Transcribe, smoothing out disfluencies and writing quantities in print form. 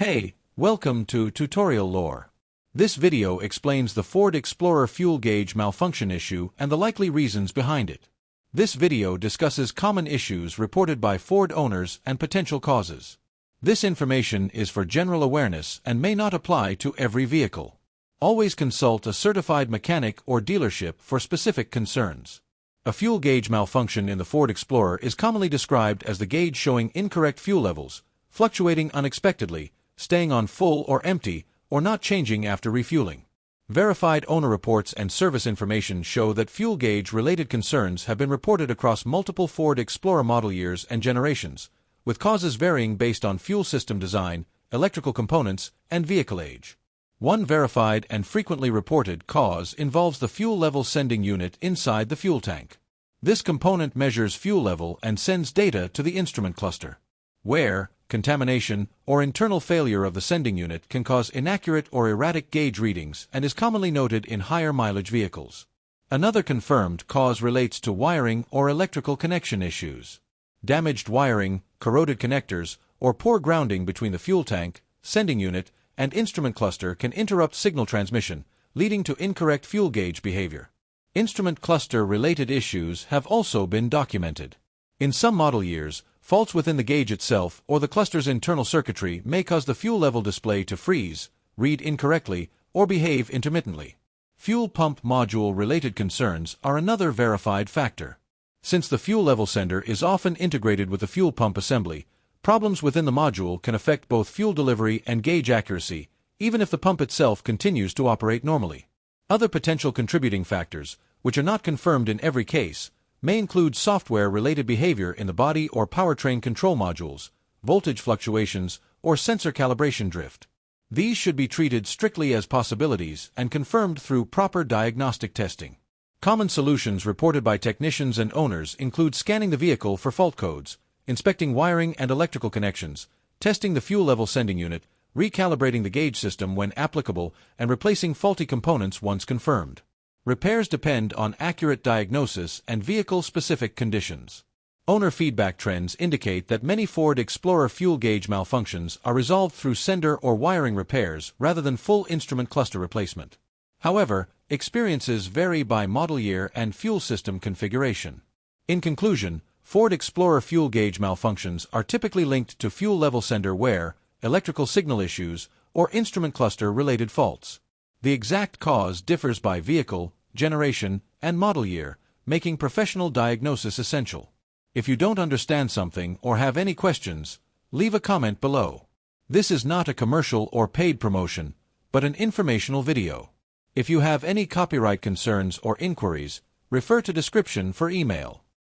Hey, welcome to Tutorial Lore. This video explains the Ford Explorer fuel gauge malfunction issue and the likely reasons behind it. This video discusses common issues reported by Ford owners and potential causes. This information is for general awareness and may not apply to every vehicle. Always consult a certified mechanic or dealership for specific concerns. A fuel gauge malfunction in the Ford Explorer is commonly described as the gauge showing incorrect fuel levels, fluctuating unexpectedly, staying on full or empty, or not changing after refueling. Verified owner reports and service information show that fuel gauge-related concerns have been reported across multiple Ford Explorer model years and generations, with causes varying based on fuel system design, electrical components, and vehicle age. One verified and frequently reported cause involves the fuel level sending unit inside the fuel tank. This component measures fuel level and sends data to the instrument cluster. Wear, contamination, or internal failure of the sending unit can cause inaccurate or erratic gauge readings and is commonly noted in higher mileage vehicles. Another confirmed cause relates to wiring or electrical connection issues. Damaged wiring, corroded connectors, or poor grounding between the fuel tank, sending unit, and instrument cluster can interrupt signal transmission, leading to incorrect fuel gauge behavior. Instrument cluster-related issues have also been documented. In some model years, faults within the gauge itself or the cluster's internal circuitry may cause the fuel level display to freeze, read incorrectly, or behave intermittently. Fuel pump module-related concerns are another verified factor. Since the fuel level sender is often integrated with the fuel pump assembly, problems within the module can affect both fuel delivery and gauge accuracy, even if the pump itself continues to operate normally. Other potential contributing factors, which are not confirmed in every case, may include software-related behavior in the body or powertrain control modules, voltage fluctuations, or sensor calibration drift. These should be treated strictly as possibilities and confirmed through proper diagnostic testing. Common solutions reported by technicians and owners include scanning the vehicle for fault codes, inspecting wiring and electrical connections, testing the fuel level sending unit, recalibrating the gauge system when applicable, and replacing faulty components once confirmed. Repairs depend on accurate diagnosis and vehicle-specific conditions. Owner feedback trends indicate that many Ford Explorer fuel gauge malfunctions are resolved through sender or wiring repairs rather than full instrument cluster replacement. However, experiences vary by model year and fuel system configuration. In conclusion, Ford Explorer fuel gauge malfunctions are typically linked to fuel level sender wear, electrical signal issues, or instrument cluster-related faults. The exact cause differs by vehicle, generation, and model year, making professional diagnosis essential. If you don't understand something or have any questions, leave a comment below. This is not a commercial or paid promotion, but an informational video. If you have any copyright concerns or inquiries, refer to description for email.